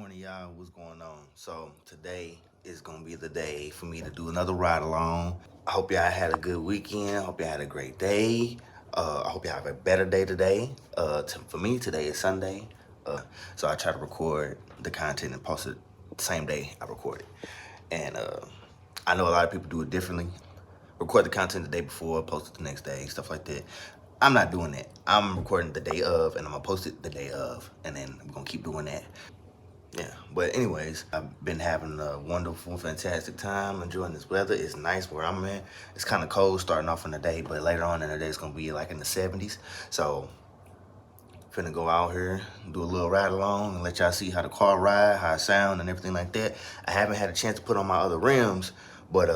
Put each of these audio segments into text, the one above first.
morning, y'all. What's going on? So today is gonna be the day for me to do another ride along. I hope y'all had a good weekend. I hope y'all had a great day. I hope y'all have a better day today. For me, today is Sunday. So I try to record the content and post it the same day I record it. And I know a lot of people do it differently. Record the content the day before, post it the next day, stuff like that. I'm not doing that. I'm recording the day of, and I'm gonna post it the day of, and then I'm gonna keep doing that. Yeah, but anyways, I've been having a wonderful, fantastic time, enjoying this weather. It's nice where I'm at. It's kind of cold starting off in the day, but later on in the day, it's gonna be like in the 70s. So, finna go out here, do a little ride along, and let y'all see how the car ride, how it sound, and everything like that. I haven't had a chance to put on my other rims, but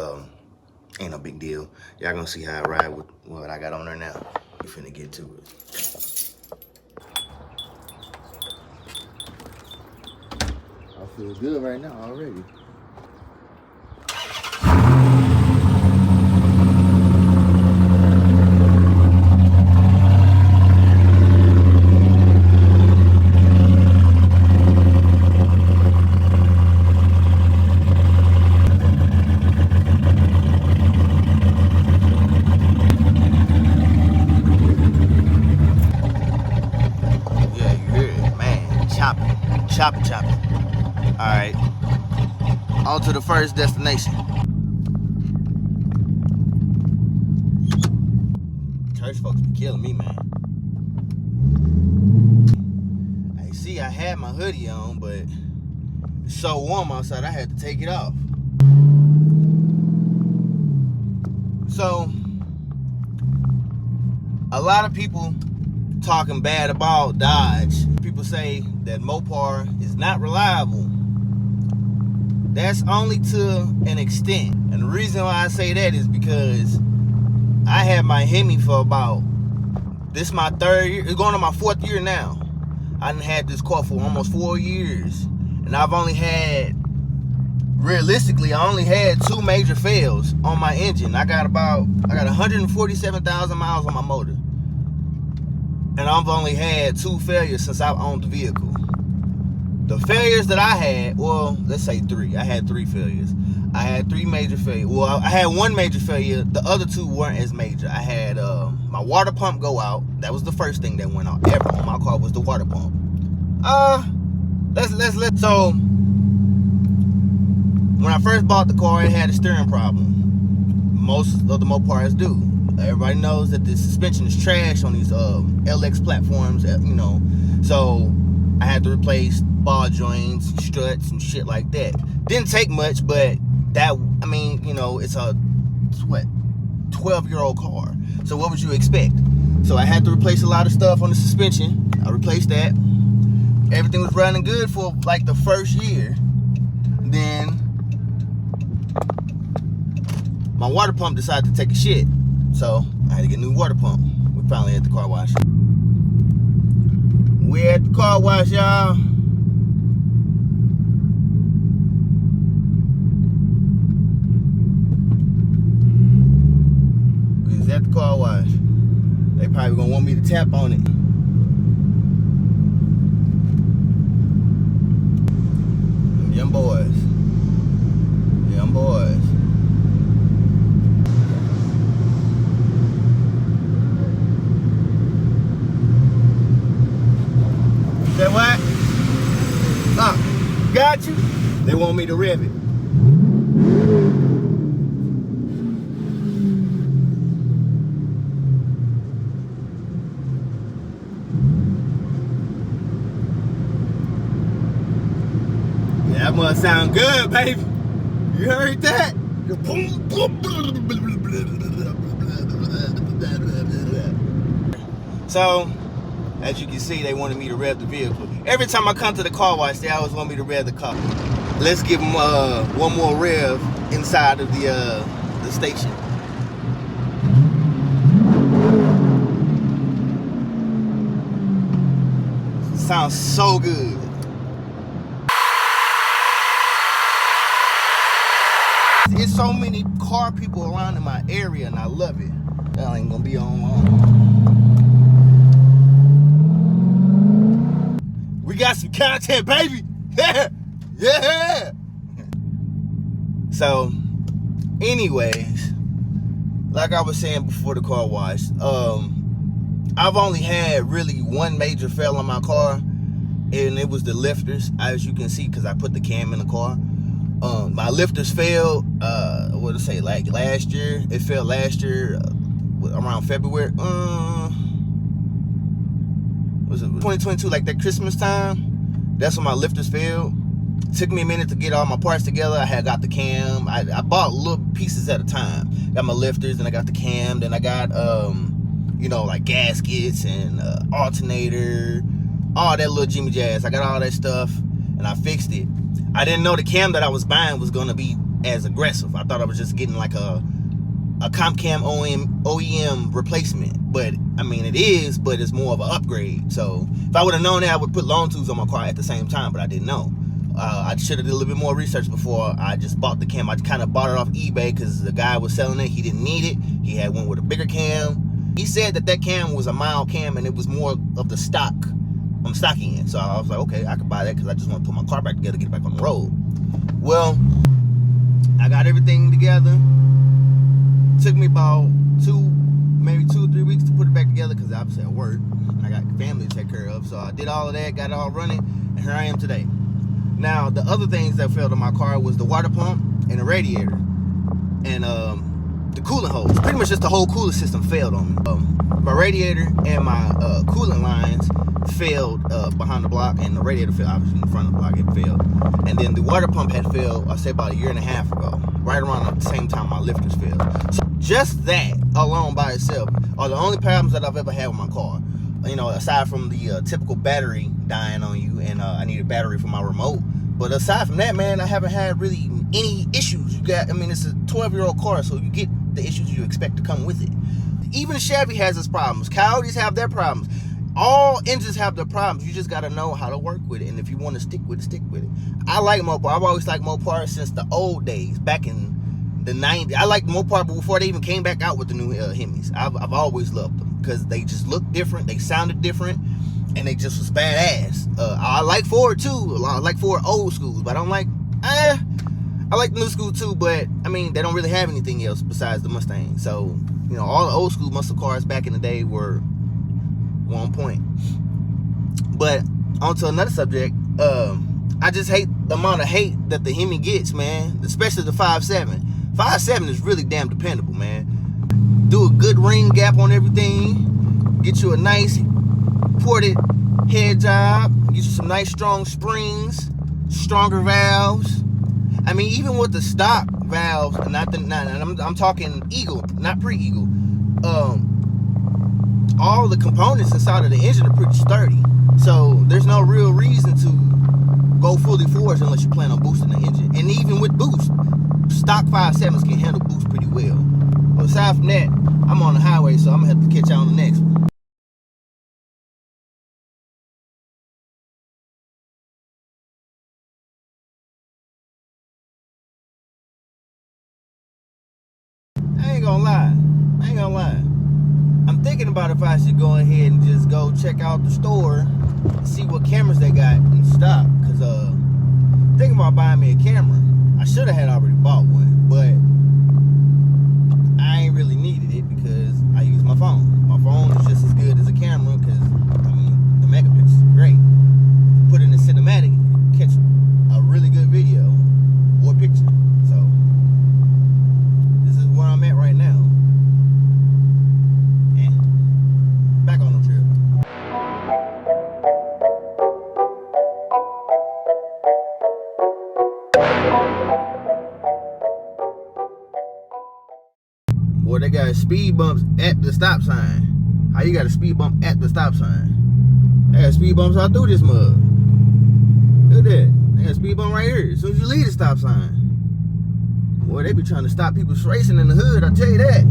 ain't no big deal. Y'all gonna see how I ride with what I got on there now. We finna get to it. I feel good right now already. Chopping. All right, on to the first destination. Church folks be killing me, man. I see I had my hoodie on, but it's so warm outside I had to take it off. So, a lot of people talking bad about Dodge. People say that Mopar is not reliable. That's only to an extent. And the reason why I say that is because I had my Hemi for about, this my third year, it's going on my fourth year now. I done had this car for almost 4 years. And I've only had, realistically, I only had 2 major fails on my engine. I got 147,000 miles on my motor. And I've only had 2 failures since I've owned the vehicle. The failures that I had, well, let's say 3. I had 3 failures. I had 3 major failures. Well, I had 1 major failure. The other 2 weren't as major. I had my water pump go out. That was the first thing that went out ever on my car was the water pump. So, when I first bought the car, it had a steering problem. Most of the Mopars do. Everybody knows that the suspension is trash on these LX platforms, you know. So I had to replace ball joints, struts, and shit like that. Didn't take much, but that, I mean, you know, it's a 12-year-old car. So what would you expect? So I had to replace a lot of stuff on the suspension. I replaced that. Everything was running good for like the first year. Then my water pump decided to take a shit. So I had to get a new water pump. We finally at the car wash. We're at the car wash, y'all. We was at the car wash. They probably gonna want me to tap on it. Young boys. Young boys. That what? Got you? They want me to rev it. Yeah, that must sound good, baby. You heard that? So, as you can see, they wanted me to rev the vehicle. Every time I come to the car wash, they always want me to rev the car. Let's give them one more rev inside of the station. Sounds so good. There's so many car people around in my area, and I love it. That ain't gonna be on long. We got some content, baby. Yeah. So, anyways, like I was saying before the car wash, I've only had really one major fail on my car, and it was the lifters, as you can see, because I put the cam in the car. My lifters failed, what to say, like last year. It failed last year, around February. Was it 2022, like that Christmas time? That's when my lifters failed. It took me a minute to get all my parts together. I had got the cam. I bought little pieces at a time. Got my lifters, then I got the cam, then I got you know, like gaskets and alternator, all that little Jimmy Jazz. I got all that stuff and I fixed it. I didn't know the cam that I was buying was gonna be as aggressive. I thought I was just getting like a comp cam OEM replacement, but I mean it is, but it's more of an upgrade. So if I would have known that, I would put long tubes on my car at the same time, but I didn't know. I should have did a little bit more research before I just bought the cam. I kind of bought it off eBay because the guy was selling it. He didn't need it. He had one with a bigger cam. He said that cam was a mild cam and it was more of the stock end. So I was like, okay, I could buy that because I just want to put my car back together, get it back on the road. Well, I got everything together. Took me about maybe 2 or 3 weeks to put it back together because obviously I work and I got family to take care of. So I did all of that, got it all running, and here I am today. Now, the other things that failed in my car was the water pump and the radiator and the coolant hose. Pretty much just the whole coolant system failed on me. My radiator and my coolant lines failed behind the block, and the radiator failed obviously in front of the block. It failed, and then the water pump had failed, I say about 1.5 years ago, right around the same time my lifters failed. So just that alone by itself are the only problems that I've ever had with my car. You know, aside from the typical battery dying on you, and I need a battery for my remote. But aside from that, man, I haven't had really any issues. I mean, it's a 12-year-old car, so you get the issues you expect to come with it. Even Chevy has its problems. Coyotes have their problems. All engines have their problems. You just got to know how to work with it. And if you want to stick with it, stick with it. I like Mopar. I've always liked Mopar since the old days, back in the 90s. I liked Mopar before they even came back out with the new Hemis. I've always loved them because they just looked different. They sounded different. And they just was badass. I like Ford too. I like Ford old schools, but I don't like, I like the new school too, but I mean, they don't really have anything else besides the Mustang. So, you know, all the old school muscle cars back in the day were on point. But on to another subject, I just hate the amount of hate that the Hemi gets, man, especially the 5.7. 5.7 is really damn dependable, man. Do a good ring gap on everything, get you a nice ported head job, get you some nice strong springs, stronger valves. I mean, even with the stock valves, I'm talking Eagle, not pre-Eagle. All the components inside of the engine are pretty sturdy, so there's no real reason to go fully forged unless you plan on boosting the engine. And even with boost, stock 5.7s can handle boost pretty well. But aside from that, I'm on the highway, so I'm gonna have to catch y'all on the next one. I ain't gonna lie. I'm thinking about if I should go ahead and just go check out the store and see what cameras they got in stock. Cause thinking about buying me a camera. I should have had already bought one, but I ain't really needed it because I use my phone. My phone is just as good as a camera because I mean the megapixels are great. Put in a cinematic, catch a really good video or picture. So this is where I'm at right now. And back on the trip. Boy, they got speed bumps at the stop sign. How you got a speed bump at the stop sign? They got speed bumps all through this mug. Look at that. They got a speed bump right here. As soon as you leave the stop sign. Boy, they be trying to stop people racing in the hood, I'll tell you that.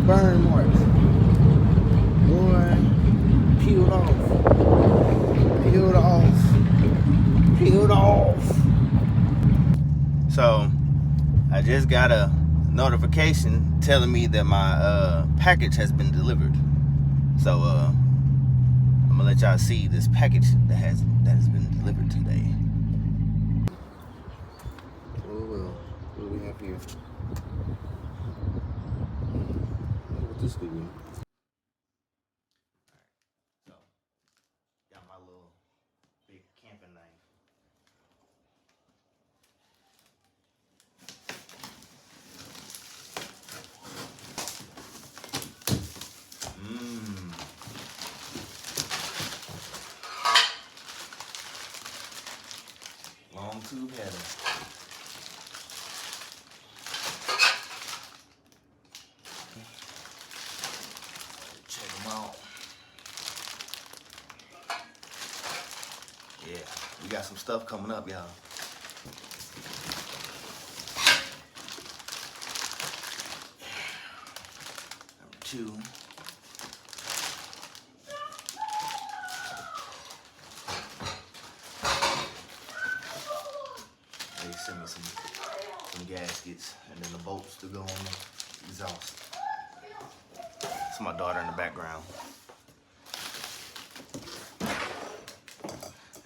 them burn marks. One peeled off. Peeled off. Peeled off. So I just got a notification telling me that my package has been delivered. So I'm gonna let y'all see this package that has been delivered today. Well, what do we have here? What this could be. So got my little big camping knife. Long tube header. Check them out. Yeah, we got some stuff coming up, y'all. Number 2. They sent me some gaskets and then the bolts to go on the exhaust. It's my daughter in the background.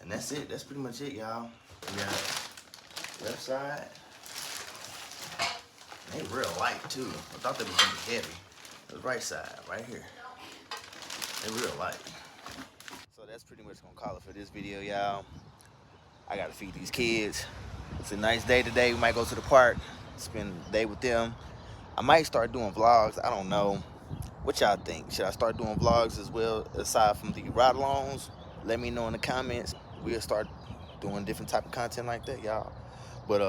And that's it. That's pretty much it, y'all. We got left side. They real light too. I thought they was gonna be heavy. The right side, right here. They real light. So that's pretty much gonna call it for this video, y'all. I gotta feed these kids. It's a nice day today. We might go to the park, spend the day with them. I might start doing vlogs. I don't know. What y'all think? Should I start doing vlogs as well, aside from the ride-alongs? Let me know in the comments. We'll start doing different type of content like that, y'all. But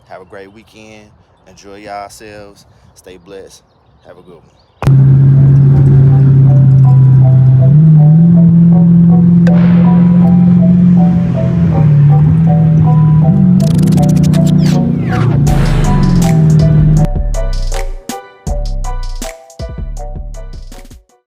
have a great weekend. Enjoy yourselves. Stay blessed. Have a good one.